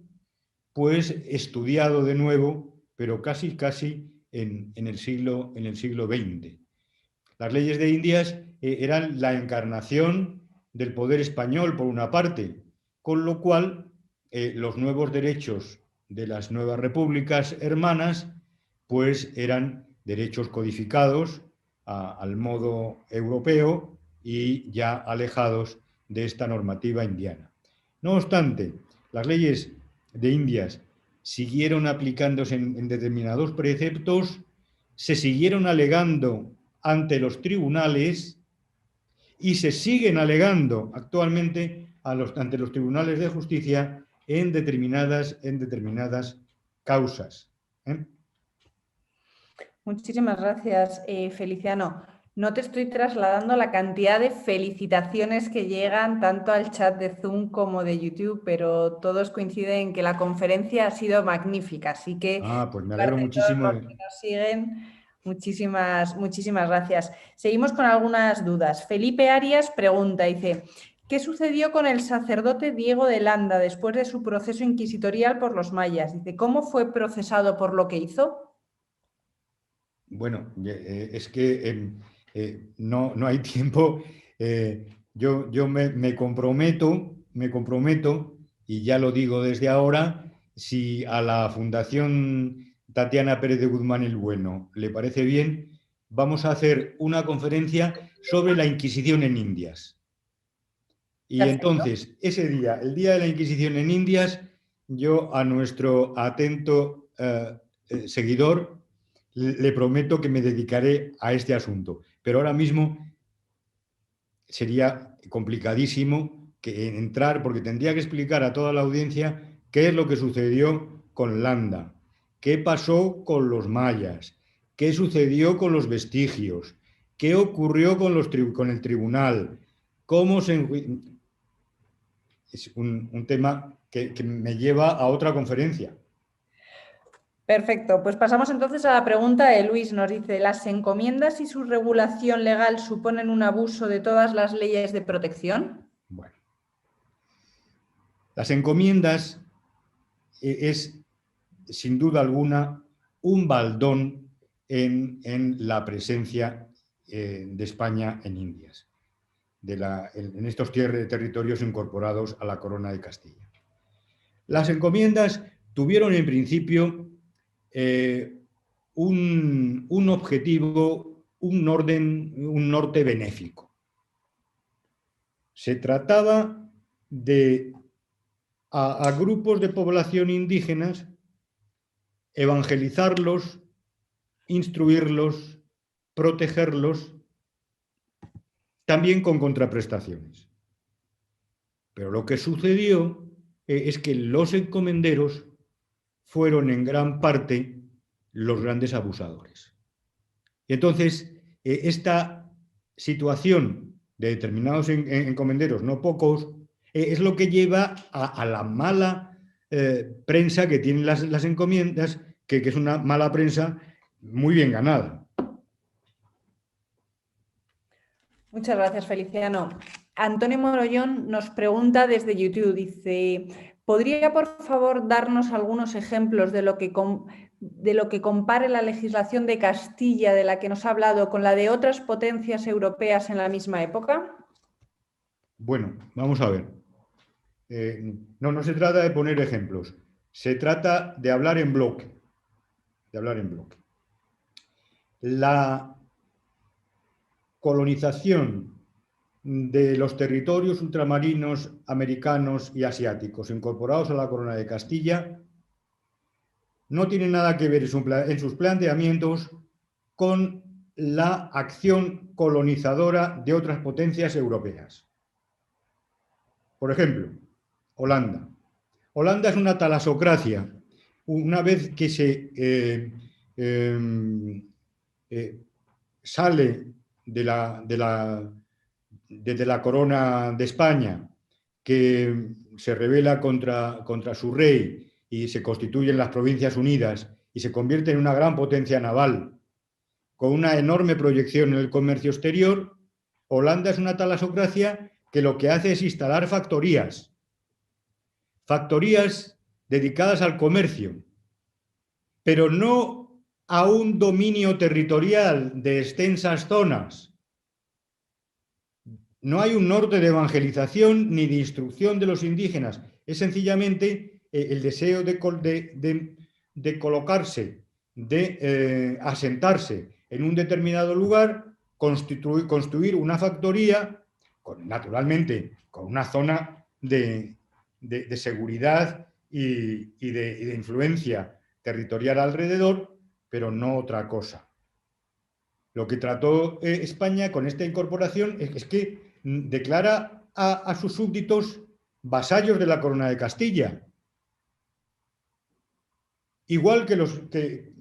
pues estudiado de nuevo, pero casi en el siglo XX. Las leyes de Indias eran la encarnación del poder español, por una parte, con lo cual los nuevos derechos de las nuevas repúblicas hermanas pues eran derechos codificados al modo europeo y ya alejados de esta normativa indiana. No obstante, las leyes de Indias siguieron aplicándose en determinados preceptos, se siguieron alegando ante los tribunales y se siguen alegando actualmente ante los tribunales de justicia en determinadas causas. Muchísimas gracias, Feliciano. No te estoy trasladando la cantidad de felicitaciones que llegan tanto al chat de Zoom como de YouTube, pero todos coinciden en que la conferencia ha sido magnífica. Así que, Pues me de alegro parte de todos muchísimo. los que nos siguen, muchísimas gracias. Seguimos con algunas dudas. Felipe Arias pregunta, dice, ¿qué sucedió con el sacerdote Diego de Landa después de su proceso inquisitorial por los mayas? Dice, ¿cómo fue procesado por lo que hizo? Bueno, es que no hay tiempo. Yo me comprometo, y ya lo digo desde ahora, si a la Fundación Tatiana Pérez de Guzmán el Bueno le parece bien, vamos a hacer una conferencia sobre la Inquisición en Indias. Y Perfecto. entonces, ese día, el día de la Inquisición en Indias, yo a nuestro atento seguidor le prometo que me dedicaré a este asunto. Pero ahora mismo sería complicadísimo entrar, porque tendría que explicar a toda la audiencia qué es lo que sucedió con Landa, qué pasó con los mayas, qué sucedió con los vestigios, qué ocurrió con el tribunal, cómo se... Es un tema que me lleva a otra conferencia. Perfecto, pues pasamos entonces a la pregunta de Luis. Nos dice, ¿las encomiendas y su regulación legal suponen un abuso de todas las leyes de protección? Bueno, las encomiendas es, sin duda alguna, un baldón en la presencia de España en Indias, en estos territorios incorporados a la Corona de Castilla. Las encomiendas tuvieron en principio un objetivo, un norte benéfico. Se trataba de a grupos de población indígenas evangelizarlos, instruirlos, protegerlos, también con contraprestaciones. Pero lo que sucedió es que los encomenderos fueron en gran parte los grandes abusadores. Y entonces, esta situación de determinados encomenderos, no pocos, es lo que lleva a la mala prensa que tienen las encomiendas, que es una mala prensa muy bien ganada. Muchas gracias, Feliciano. Antonio Morollón nos pregunta desde YouTube, dice, ¿podría por favor darnos algunos ejemplos de lo que compare la legislación de Castilla de la que nos ha hablado con la de otras potencias europeas en la misma época? Bueno, vamos a ver. No se trata de poner ejemplos, se trata de hablar en bloque. La colonización de los territorios ultramarinos americanos y asiáticos incorporados a la Corona de Castilla no tiene nada que ver en sus planteamientos con la acción colonizadora de otras potencias europeas. Por ejemplo, Holanda. Holanda es una talasocracia. Una vez que se sale desde la corona de España, que se rebela contra su rey y se constituyen las Provincias Unidas y se convierte en una gran potencia naval con una enorme proyección en el comercio exterior, Holanda es una talasocracia que lo que hace es instalar factorías dedicadas al comercio, pero no a un dominio territorial de extensas zonas. No hay un norte de evangelización ni de instrucción de los indígenas, es sencillamente el deseo de colocarse, de asentarse en un determinado lugar, construir una factoría, naturalmente con una zona de seguridad y de influencia territorial alrededor, pero no otra cosa. Lo que trató España con esta incorporación es que declara a sus súbditos vasallos de la Corona de Castilla. Igual que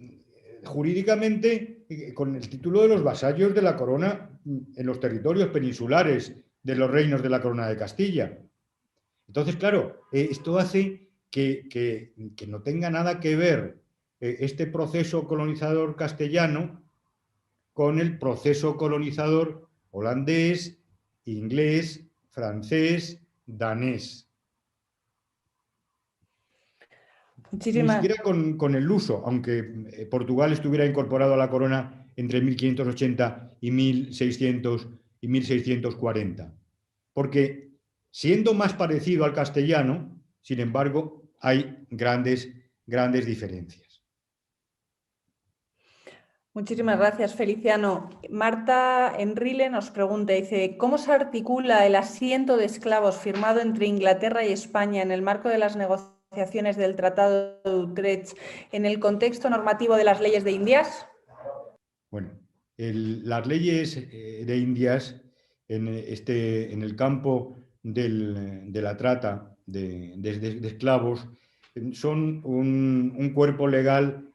jurídicamente con el título de los vasallos de la Corona en los territorios peninsulares de los reinos de la Corona de Castilla. Entonces, claro, esto hace que no tenga nada que ver este proceso colonizador castellano con el proceso colonizador holandés, inglés, francés, danés. Ni siquiera con el luso, aunque Portugal estuviera incorporado a la corona entre 1580 y 1600 y 1640. Porque siendo más parecido al castellano, sin embargo, hay grandes diferencias. Muchísimas gracias, Feliciano. Marta Enrile nos pregunta, dice, ¿cómo se articula el asiento de esclavos firmado entre Inglaterra y España en el marco de las negociaciones del Tratado de Utrecht en el contexto normativo de las leyes de Indias? Bueno, las leyes de Indias en el campo de la trata de esclavos son un cuerpo legal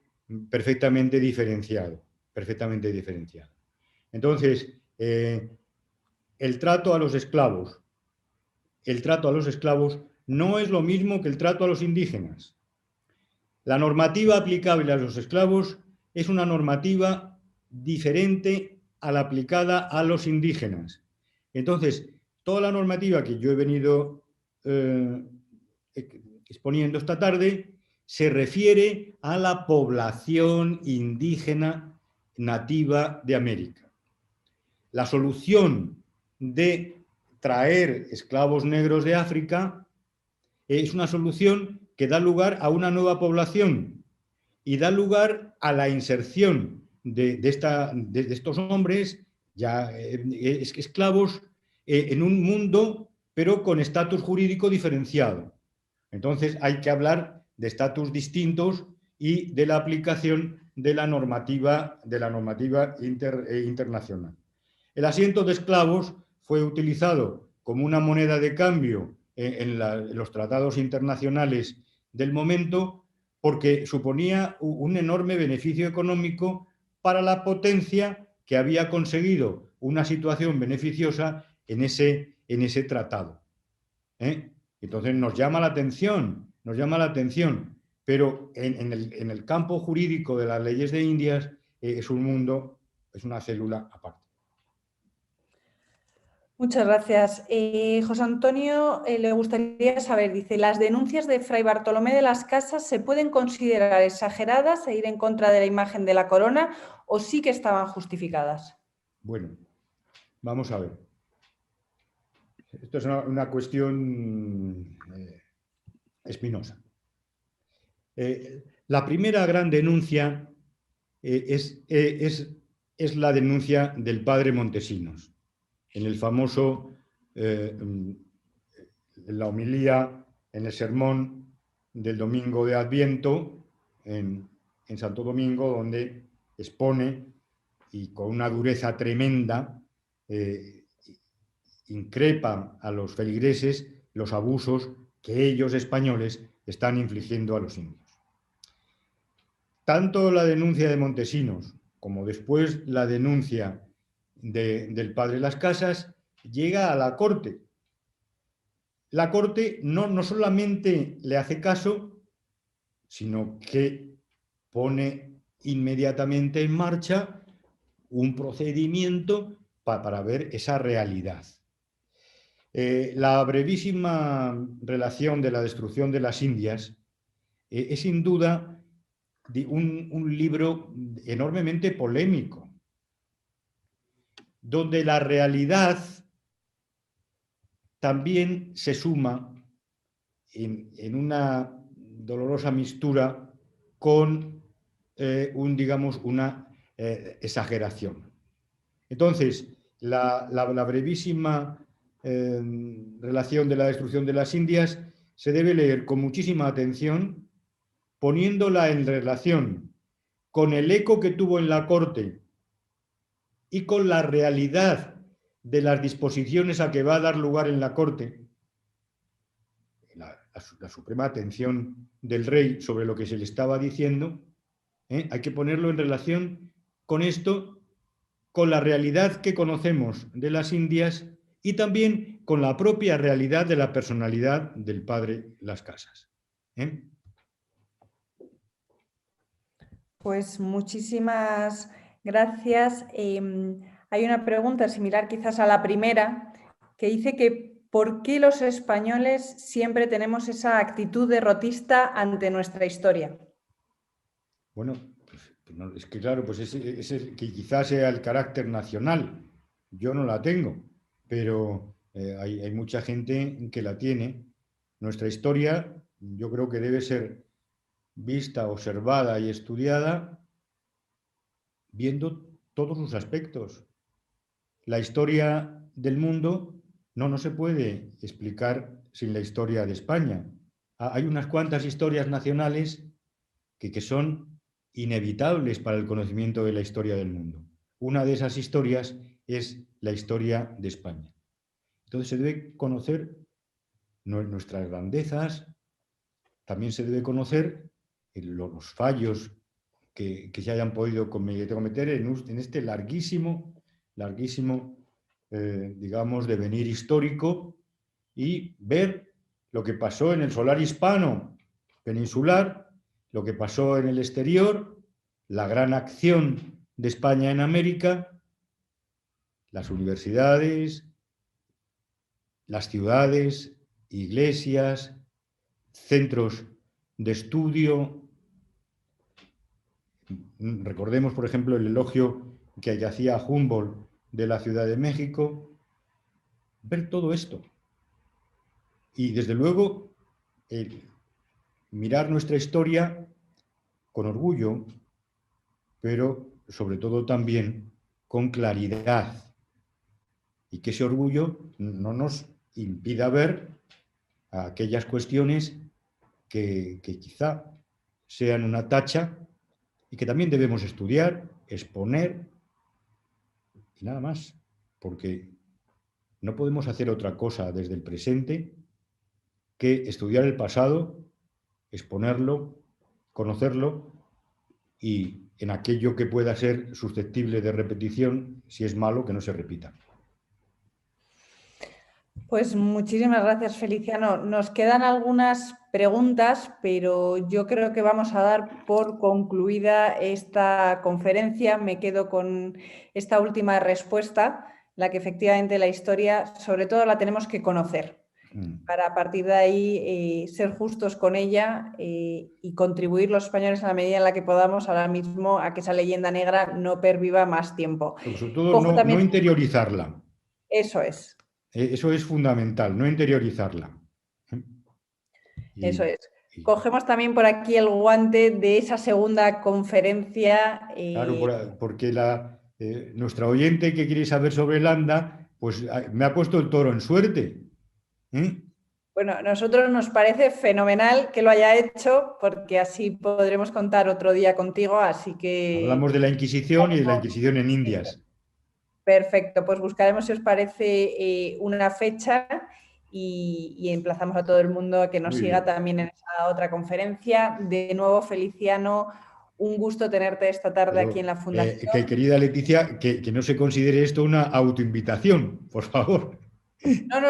perfectamente diferenciado, perfectamente diferenciado. Entonces, el trato a los esclavos no es lo mismo que el trato a los indígenas. La normativa aplicable a los esclavos es una normativa diferente a la aplicada a los indígenas. Entonces, toda la normativa que yo he venido exponiendo esta tarde se refiere a la población indígena nativa de América. La solución de traer esclavos negros de África es una solución que da lugar a una nueva población y da lugar a la inserción de estos hombres ya esclavos en un mundo, pero con estatus jurídico diferenciado. Entonces hay que hablar de estatus distintos y de la aplicación de la normativa internacional. El asiento de esclavos fue utilizado como una moneda de cambio en los tratados internacionales del momento porque suponía un enorme beneficio económico para la potencia que había conseguido una situación beneficiosa en ese tratado. Entonces nos llama la atención, pero en el campo jurídico de las leyes de Indias es un mundo, es una célula aparte. Muchas gracias. José Antonio le gustaría saber, dice, ¿las denuncias de Fray Bartolomé de las Casas se pueden considerar exageradas e ir en contra de la imagen de la corona o sí que estaban justificadas? Bueno, vamos a ver. Esto es una cuestión espinosa. La primera gran denuncia es la denuncia del padre Montesinos, en el famoso, en la homilía, en el sermón del domingo de Adviento, en Santo Domingo, donde expone, y con una dureza tremenda, increpa a los feligreses los abusos que ellos, españoles, están infligiendo a los indios. Tanto la denuncia de Montesinos como después la denuncia del padre Las Casas llega a la corte. La corte no solamente le hace caso, sino que pone inmediatamente en marcha un procedimiento para ver esa realidad. La brevísima relación de la destrucción de las Indias es sin duda un libro enormemente polémico, donde la realidad también se suma en una dolorosa mistura con una exageración. Entonces, la brevísima relación de la destrucción de las Indias se debe leer con muchísima atención, poniéndola en relación con el eco que tuvo en la corte y con la realidad de las disposiciones a que va a dar lugar en la corte, la suprema atención del rey sobre lo que se le estaba diciendo, hay que ponerlo en relación con esto, con la realidad que conocemos de las Indias y también con la propia realidad de la personalidad del padre Las Casas. Pues muchísimas gracias. Hay una pregunta similar quizás a la primera que dice que ¿por qué los españoles siempre tenemos esa actitud derrotista ante nuestra historia? Bueno, es que claro, pues que quizás sea el carácter nacional. Yo no la tengo, pero hay mucha gente que la tiene. Nuestra historia, yo creo que debe ser vista, observada y estudiada viendo todos sus aspectos. La historia del mundo no se puede explicar sin la historia de España. Hay unas cuantas historias nacionales que son inevitables para el conocimiento de la historia del mundo. Una de esas historias es la historia de España. Entonces se debe conocer nuestras grandezas, también se debe conocer los fallos que se hayan podido cometer en este larguísimo, digamos, devenir histórico, y ver lo que pasó en el solar hispano peninsular, lo que pasó en el exterior, la gran acción de España en América, las universidades, las ciudades, iglesias, centros de estudio. Recordemos, por ejemplo, el elogio que hacía Humboldt de la Ciudad de México. Ver todo esto. Y, desde luego, mirar nuestra historia con orgullo, pero sobre todo también con claridad. Y que ese orgullo no nos impida ver aquellas cuestiones que quizá sean una tacha y que también debemos estudiar, exponer y nada más, porque no podemos hacer otra cosa desde el presente que estudiar el pasado, exponerlo, conocerlo, y en aquello que pueda ser susceptible de repetición, si es malo, que no se repita. Pues muchísimas gracias, Feliciano. Nos quedan algunas preguntas, pero yo creo que vamos a dar por concluida esta conferencia. Me quedo con esta última respuesta, la que efectivamente la historia, sobre todo, la tenemos que conocer, para a partir de ahí ser justos con ella y contribuir los españoles en la medida en la que podamos ahora mismo a que esa leyenda negra no perviva más tiempo. Pero sobre todo no interiorizarla. Eso es. Eso es fundamental, no interiorizarla. Eso es. Cogemos también por aquí el guante de esa segunda conferencia. Claro, porque nuestra oyente que quiere saber sobre Landa, pues me ha puesto el toro en suerte. Bueno, a nosotros nos parece fenomenal que lo haya hecho, porque así podremos contar otro día contigo, así que... Hablamos de la Inquisición y de la Inquisición en Indias. Perfecto, pues buscaremos, si os parece, una fecha y emplazamos a todo el mundo a que nos siga también en esa otra conferencia. De nuevo, Feliciano, un gusto tenerte esta tarde aquí en la Fundación. Querida Leticia, que no se considere esto una autoinvitación, por favor. No.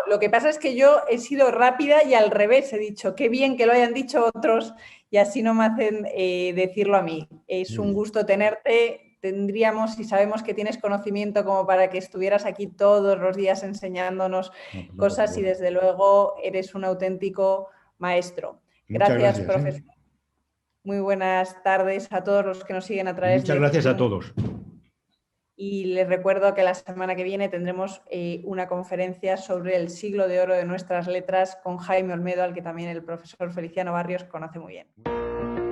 Lo que pasa es que yo he sido rápida y al revés he dicho, qué bien que lo hayan dicho otros y así no me hacen decirlo a mí. Es un gusto tenerte. Tendríamos, y sabemos que tienes conocimiento como para que estuvieras aquí todos los días enseñándonos cosas, y desde luego eres un auténtico maestro. Gracias, profesor. Muy buenas tardes a todos los que nos siguen a través de... Muchas gracias a todos. Y les recuerdo que la semana que viene tendremos una conferencia sobre el siglo de oro de nuestras letras con Jaime Olmedo, al que también el profesor Feliciano Barrios conoce muy bien.